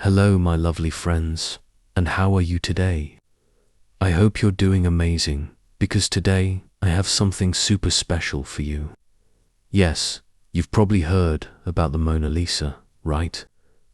Hello, my lovely friends, and how are you today? I hope you're doing amazing, because today I have something super special for you. Yes, you've probably heard about the Mona Lisa, right?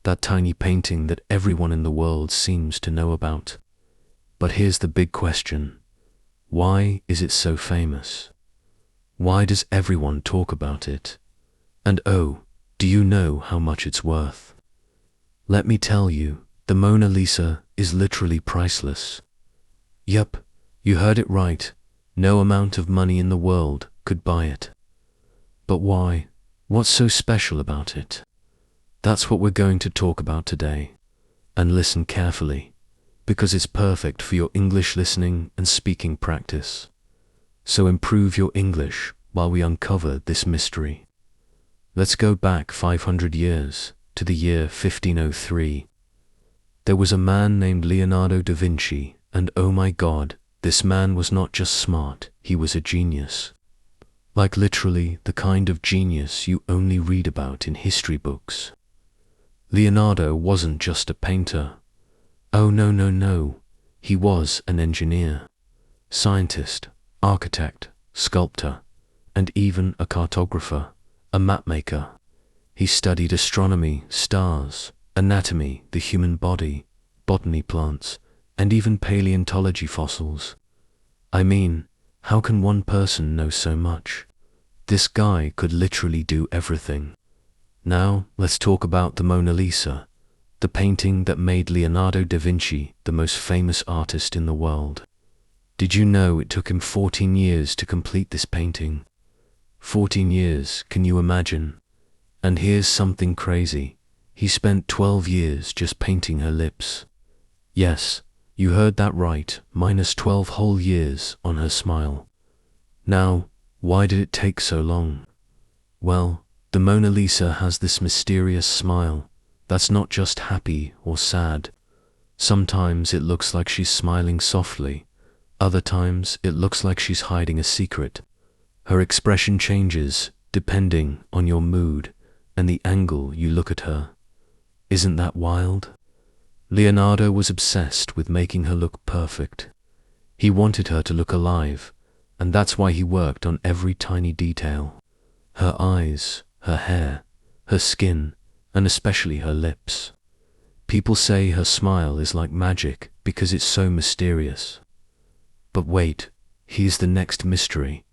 That tiny painting that everyone in the world seems to know about. But here's the big question. Why is it so famous? Why does everyone talk about it? And oh, do you know how much it's worth? Let me tell you, the Mona Lisa is literally priceless. Yup, you heard it right. No amount of money in the world could buy it. But why? What's so special about it? That's what we're going to talk about today. And listen carefully, because it's perfect for your English listening and speaking practice. So improve your English while we uncover this mystery. Let's go back 500 years to the year 1503. There was a man named Leonardo da Vinci, and oh my God, this man was not just smart, he was a genius. Like literally the kind of genius you only read about in history books. Leonardo wasn't just a painter. Oh no, he was an engineer, scientist, architect, sculptor, and even a cartographer, a mapmaker. He studied astronomy, stars, anatomy, the human body, botany, plants, and even paleontology, fossils. I mean, how can one person know so much? This guy could literally do everything. Now, let's talk about the Mona Lisa, the painting that made Leonardo da Vinci the most famous artist in the world. Did you know it took him 14 years to complete this painting? 14 years, can you imagine? And here's something crazy. He spent 12 years just painting her lips. Yes, you heard that right, minus 12 whole years on her smile. Now, why did it take so long? Well, the Mona Lisa has this mysterious smile that's not just happy or sad. Sometimes it looks like she's smiling softly. Other times it looks like she's hiding a secret. Her expression changes depending on your mood and the angle you look at her. Isn't that wild? Leonardo was obsessed with making her look perfect. He wanted her to look alive, and that's why he worked on every tiny detail. Her eyes, her hair, her skin, and especially her lips. People say her smile is like magic because it's so mysterious. But wait, here's the next mystery.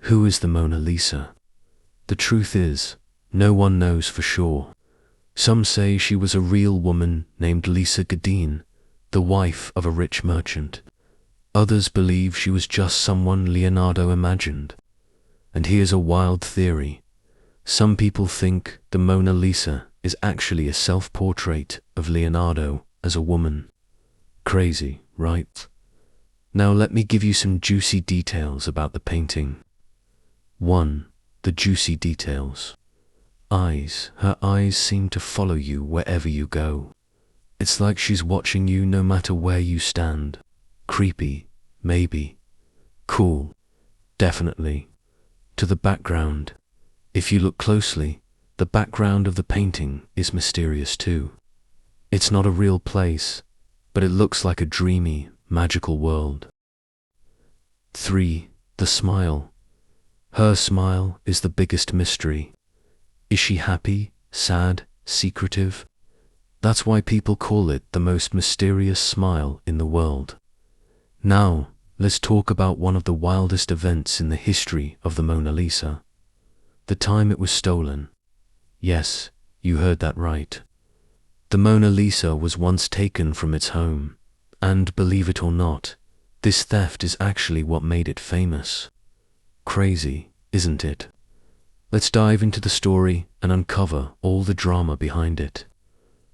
Who is the Mona Lisa? The truth is, no one knows for sure. Some say she was a real woman named Lisa Gadin, the wife of a rich merchant. Others believe she was just someone Leonardo imagined. And here's a wild theory. Some people think the Mona Lisa is actually a self-portrait of Leonardo as a woman. Crazy, right? Now let me give you some juicy details about the painting. 1. The juicy details. Eyes. Her eyes seem to follow you wherever you go. It's like she's watching you no matter where you stand. Creepy, maybe. Cool, definitely. To the background. If you look closely, the background of the painting is mysterious too. It's not a real place, but it looks like a dreamy, magical world. 3. The smile. Her smile is the biggest mystery. Is she happy, sad, secretive? That's why people call it the most mysterious smile in the world. Now, let's talk about one of the wildest events in the history of the Mona Lisa. The time it was stolen. Yes, you heard that right. The Mona Lisa was once taken from its home, and believe it or not, this theft is actually what made it famous. Crazy, isn't it? Let's dive into the story and uncover all the drama behind it.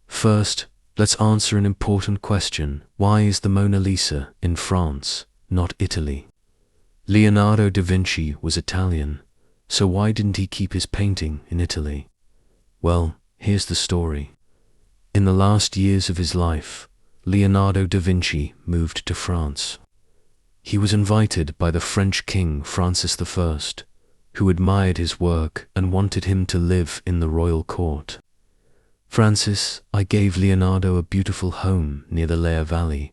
First, let's answer an important question. Why is the Mona Lisa in France, not Italy? Leonardo da Vinci was Italian, so why didn't he keep his painting in Italy? Well, here's the story. In the last years of his life, Leonardo da Vinci moved to France. He was invited by the French King Francis I, who admired his work and wanted him to live in the royal court. Francis, I gave Leonardo a beautiful home near the Lea Valley,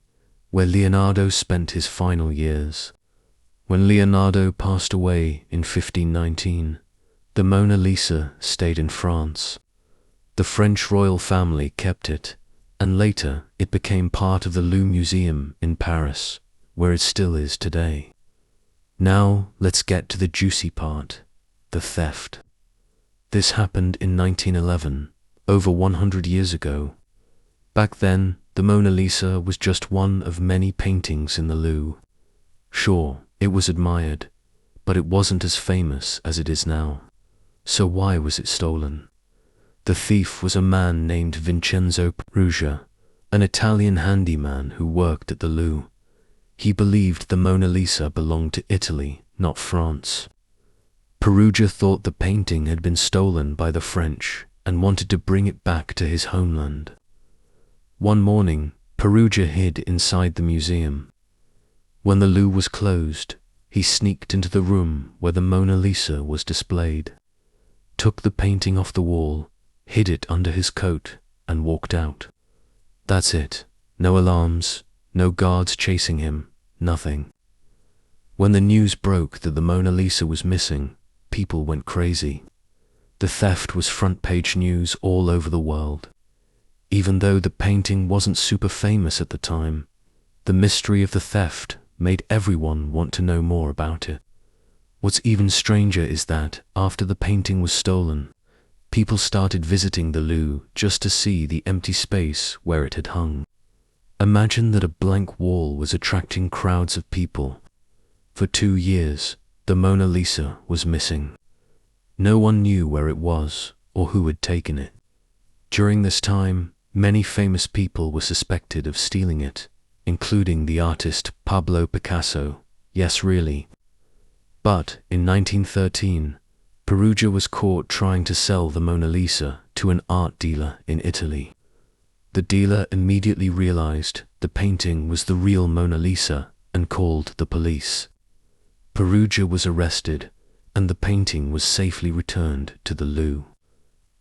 where Leonardo spent his final years. When Leonardo passed away in 1519, the Mona Lisa stayed in France. The French royal family kept it, and later it became part of the Louvre Museum in Paris, where it still is today. Now let's get to the juicy part, the theft. This happened in 1911, over 100 years ago. Back then, the Mona Lisa was just one of many paintings in the Louvre. Sure, it was admired, but it wasn't as famous as it is now. So why was it stolen? The thief was a man named Vincenzo Perugia, an Italian handyman who worked at the Louvre. He believed the Mona Lisa belonged to Italy, not France. Perugia thought the painting had been stolen by the French and wanted to bring it back to his homeland. One morning, Perugia hid inside the museum. When the Louvre was closed, he sneaked into the room where the Mona Lisa was displayed, took the painting off the wall, hid it under his coat, and walked out. That's it. No alarms, no guards chasing him, nothing. When the news broke that the Mona Lisa was missing, people went crazy. The theft was front-page news all over the world. Even though the painting wasn't super famous at the time, the mystery of the theft made everyone want to know more about it. What's even stranger is that, after the painting was stolen, people started visiting the Louvre just to see the empty space where it had hung. Imagine that a blank wall was attracting crowds of people. For 2 years, the Mona Lisa was missing. No one knew where it was or who had taken it. During this time, many famous people were suspected of stealing it, including the artist Pablo Picasso. Yes, really. But in 1913, Perugia was caught trying to sell the Mona Lisa to an art dealer in Italy. The dealer immediately realized the painting was the real Mona Lisa and called the police. Perugia was arrested, and the painting was safely returned to the Louvre.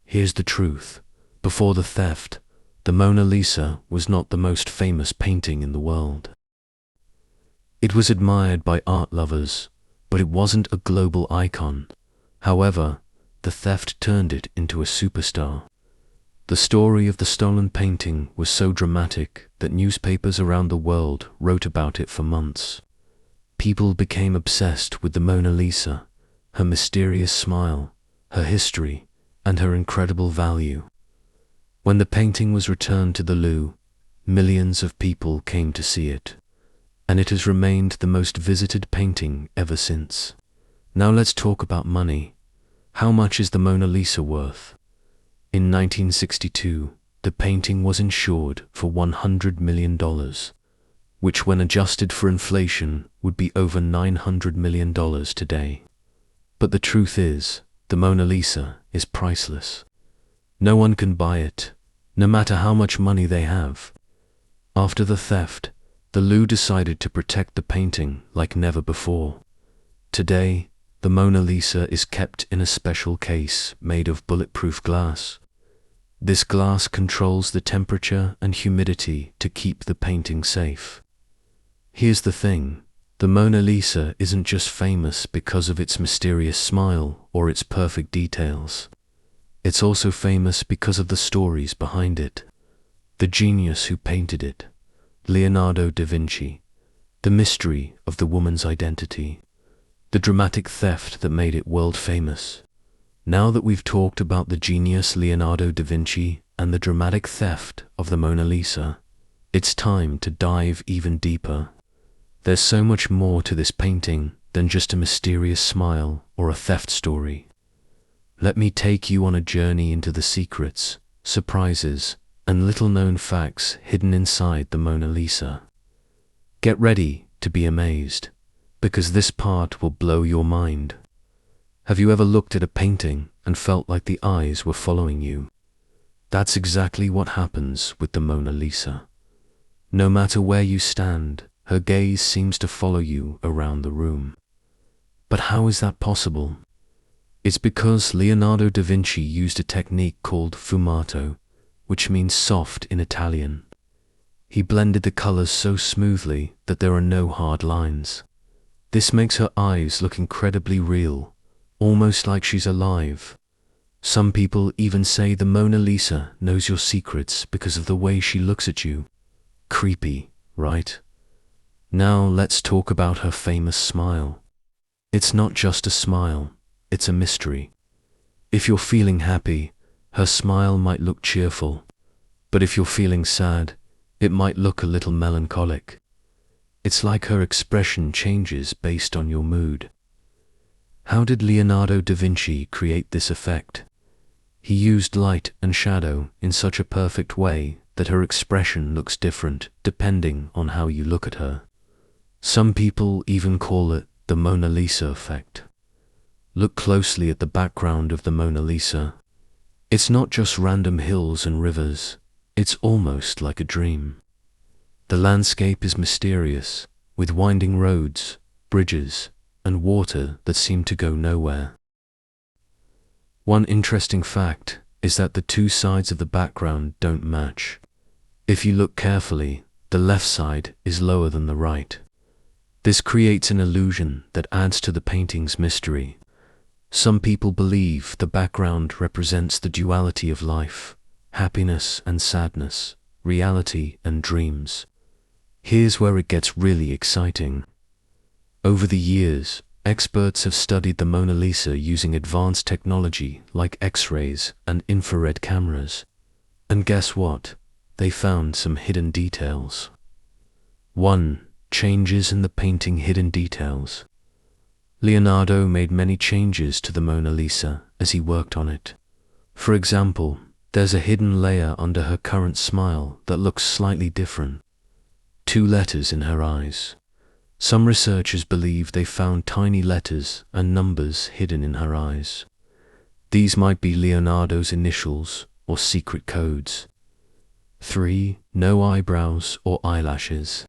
Here's the truth. Before the theft, the Mona Lisa was not the most famous painting in the world. It was admired by art lovers, but it wasn't a global icon. However, the theft turned it into a superstar. The story of the stolen painting was so dramatic that newspapers around the world wrote about it for months. People became obsessed with the Mona Lisa, her mysterious smile, her history, and her incredible value. When the painting was returned to the Louvre, millions of people came to see it, and it has remained the most visited painting ever since. Now let's talk about money. How much is the Mona Lisa worth? In 1962, the painting was insured for $100 million, which when adjusted for inflation would be over $900 million today. But the truth is, the Mona Lisa is priceless. No one can buy it, no matter how much money they have. After the theft, the Louvre decided to protect the painting like never before. Today, the Mona Lisa is kept in a special case made of bulletproof glass. This glass controls the temperature and humidity to keep the painting safe. Here's the thing, the Mona Lisa isn't just famous because of its mysterious smile or its perfect details. It's also famous because of the stories behind it. The genius who painted it, Leonardo da Vinci, the mystery of the woman's identity, the dramatic theft that made it world famous. Now that we've talked about the genius Leonardo da Vinci and the dramatic theft of the Mona Lisa, it's time to dive even deeper. There's so much more to this painting than just a mysterious smile or a theft story. Let me take you on a journey into the secrets, surprises, and little-known facts hidden inside the Mona Lisa. Get ready to be amazed, because this part will blow your mind. Have you ever looked at a painting and felt like the eyes were following you? That's exactly what happens with the Mona Lisa. No matter where you stand, her gaze seems to follow you around the room. But how is that possible? It's because Leonardo da Vinci used a technique called fumato, which means soft in Italian. He blended the colors so smoothly that there are no hard lines. This makes her eyes look incredibly real, almost like she's alive. Some people even say the Mona Lisa knows your secrets because of the way she looks at you. Creepy, right? Now let's talk about her famous smile. It's not just a smile, it's a mystery. If you're feeling happy, her smile might look cheerful, but if you're feeling sad, it might look a little melancholic. It's like her expression changes based on your mood. How did Leonardo da Vinci create this effect? He used light and shadow in such a perfect way that her expression looks different depending on how you look at her. Some people even call it the Mona Lisa effect. Look closely at the background of the Mona Lisa. It's not just random hills and rivers, it's almost like a dream. The landscape is mysterious, with winding roads, bridges, and water that seem to go nowhere. One interesting fact is that the two sides of the background don't match. If you look carefully, the left side is lower than the right. This creates an illusion that adds to the painting's mystery. Some people believe the background represents the duality of life, happiness and sadness, reality and dreams. Here's where it gets really exciting. Over the years, experts have studied the Mona Lisa using advanced technology like X-rays and infrared cameras. And guess what? They found some hidden details. 1. Changes in the painting. Hidden details. Leonardo made many changes to the Mona Lisa as he worked on it. For example, there's a hidden layer under her current smile that looks slightly different. 2 letters in her eyes. Some researchers believe they found tiny letters and numbers hidden in her eyes. These might be Leonardo's initials or secret codes. 3. No eyebrows or eyelashes.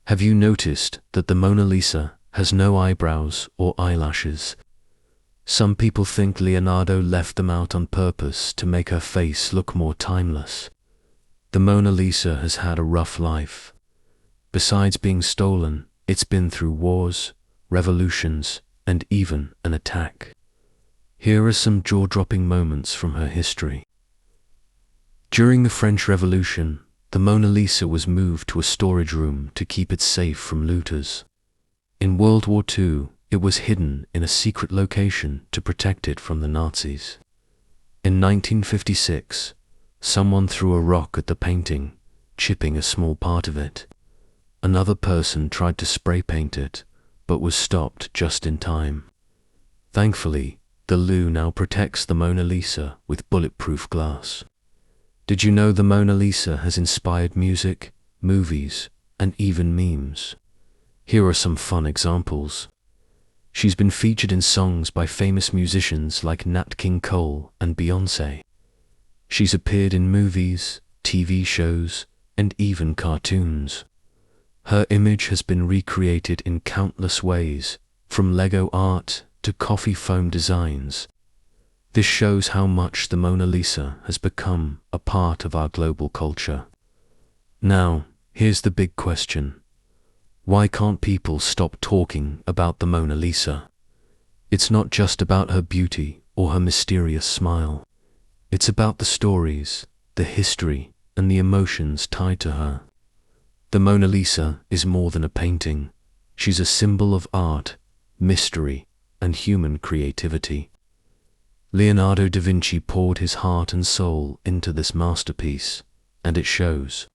Have you noticed that the Mona Lisa has no eyebrows or eyelashes? Some people think Leonardo left them out on purpose to make her face look more timeless. The Mona Lisa has had a rough life. Besides being stolen, it's been through wars, revolutions, and even an attack. Here are some jaw-dropping moments from her history. During the French Revolution, the Mona Lisa was moved to a storage room to keep it safe from looters. In World War II, it was hidden in a secret location to protect it from the Nazis. In 1956, someone threw a rock at the painting, chipping a small part of it. Another person tried to spray paint it, but was stopped just in time. Thankfully, the Louvre now protects the Mona Lisa with bulletproof glass. Did you know the Mona Lisa has inspired music, movies, and even memes? Here are some fun examples. She's been featured in songs by famous musicians like Nat King Cole and Beyoncé. She's appeared in movies, TV shows, and even cartoons. Her image has been recreated in countless ways, from Lego art to coffee foam designs. This shows how much the Mona Lisa has become a part of our global culture. Now, here's the big question. Why can't people stop talking about the Mona Lisa? It's not just about her beauty or her mysterious smile. It's about the stories, the history, and the emotions tied to her. The Mona Lisa is more than a painting. She's a symbol of art, mystery, and human creativity. Leonardo da Vinci poured his heart and soul into this masterpiece, and it shows.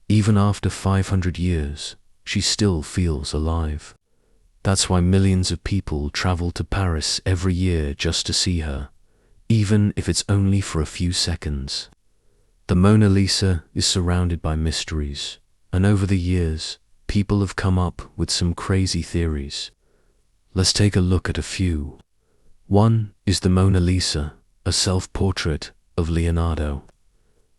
Even after 500 years, she still feels alive. That's why millions of people travel to Paris every year just to see her, even if it's only for a few seconds. The Mona Lisa is surrounded by mysteries, and over the years, people have come up with some crazy theories. Let's take a look at a few. One is the Mona Lisa, a self-portrait of Leonardo.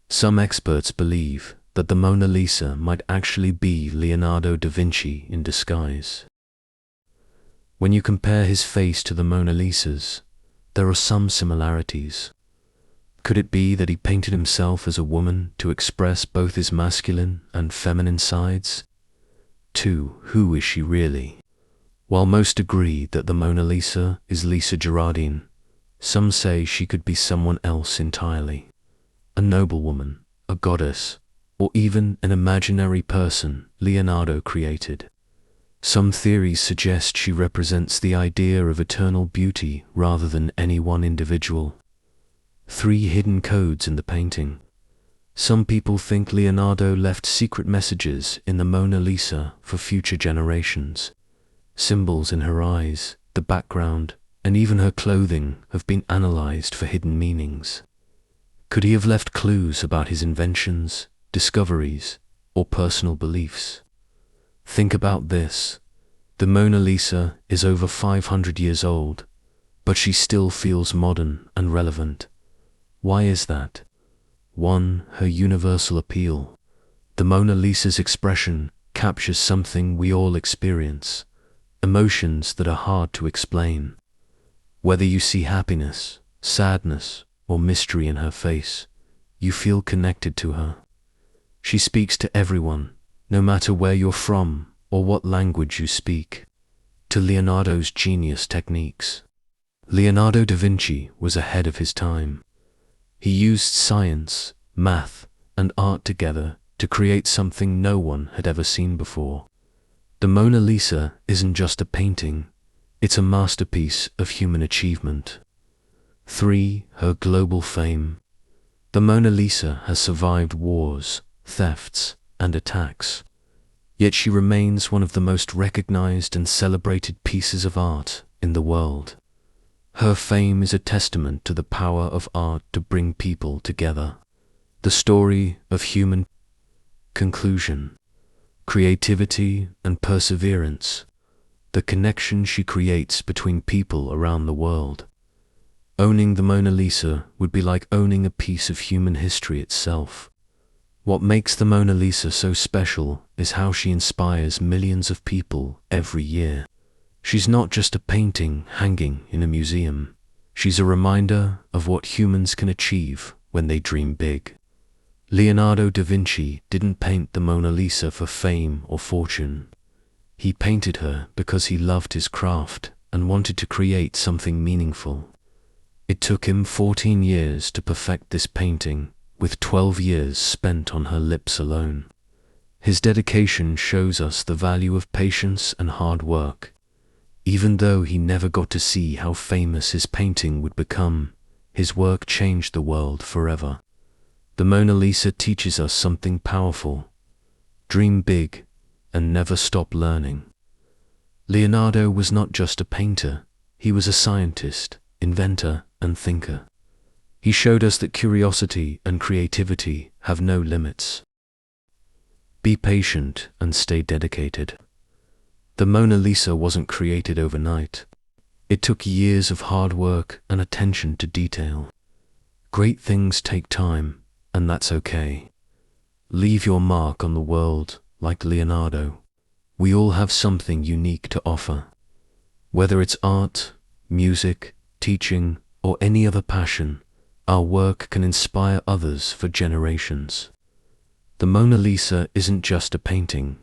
Some experts believe that the Mona Lisa might actually be Leonardo da Vinci in disguise. When you compare his face to the Mona Lisa's, there are some similarities. Could it be that he painted himself as a woman to express both his masculine and feminine sides? 2. Who is she really? While most agree that the Mona Lisa is Lisa Gerardin, some say she could be someone else entirely. A noblewoman, a goddess, or even an imaginary person Leonardo created. Some theories suggest she represents the idea of eternal beauty rather than any one individual. 3 hidden codes in the painting. Some people think Leonardo left secret messages in the Mona Lisa for future generations. Symbols in her eyes, the background, and even her clothing have been analyzed for hidden meanings. Could he have left clues about his inventions, discoveries, or personal beliefs? Think about this. The Mona Lisa is over 500 years old, but she still feels modern and relevant. Why is that? 1. Her universal appeal. The Mona Lisa's expression captures something we all experience, emotions that are hard to explain. Whether you see happiness, sadness, or mystery in her face, you feel connected to her. She speaks to everyone, no matter where you're from or what language you speak. To Leonardo's genius techniques. Leonardo da Vinci was ahead of his time. He used science, math, and art together to create something no one had ever seen before. The Mona Lisa isn't just a painting, it's a masterpiece of human achievement. 3. Her global fame. The Mona Lisa has survived wars, thefts, and attacks. Yet she remains one of the most recognized and celebrated pieces of art in the world. Her fame is a testament to the power of art to bring people together. The story of human conclusion, creativity, and perseverance. The connection she creates between people around the world. Owning the Mona Lisa would be like owning a piece of human history itself. What makes the Mona Lisa so special is how she inspires millions of people every year. She's not just a painting hanging in a museum. She's a reminder of what humans can achieve when they dream big. Leonardo da Vinci didn't paint the Mona Lisa for fame or fortune. He painted her because he loved his craft and wanted to create something meaningful. It took him 14 years to perfect this painting, with 12 years spent on her lips alone. His dedication shows us the value of patience and hard work. Even though he never got to see how famous his painting would become, his work changed the world forever. The Mona Lisa teaches us something powerful. Dream big and never stop learning. Leonardo was not just a painter, he was a scientist, inventor, and thinker. He showed us that curiosity and creativity have no limits. Be patient and stay dedicated. The Mona Lisa wasn't created overnight. It took years of hard work and attention to detail. Great things take time, and that's okay. Leave your mark on the world like Leonardo. We all have something unique to offer. Whether it's art, music, teaching, or any other passion, our work can inspire others for generations. The Mona Lisa isn't just a painting.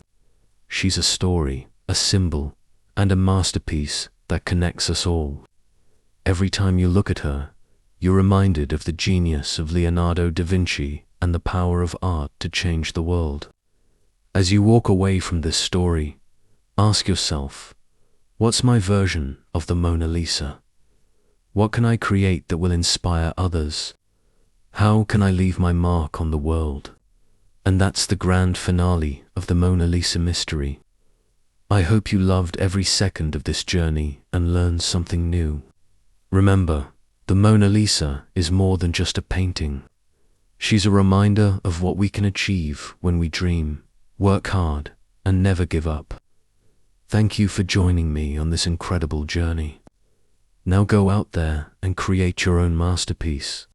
She's a story, a symbol, and a masterpiece that connects us all. Every time you look at her, you're reminded of the genius of Leonardo da Vinci and the power of art to change the world. As you walk away from this story, ask yourself, what's my version of the Mona Lisa? What can I create that will inspire others? How can I leave my mark on the world? And that's the grand finale of the Mona Lisa mystery. I hope you loved every second of this journey and learned something new. Remember, the Mona Lisa is more than just a painting. She's a reminder of what we can achieve when we dream, work hard, and never give up. Thank you for joining me on this incredible journey. Now go out there and create your own masterpiece.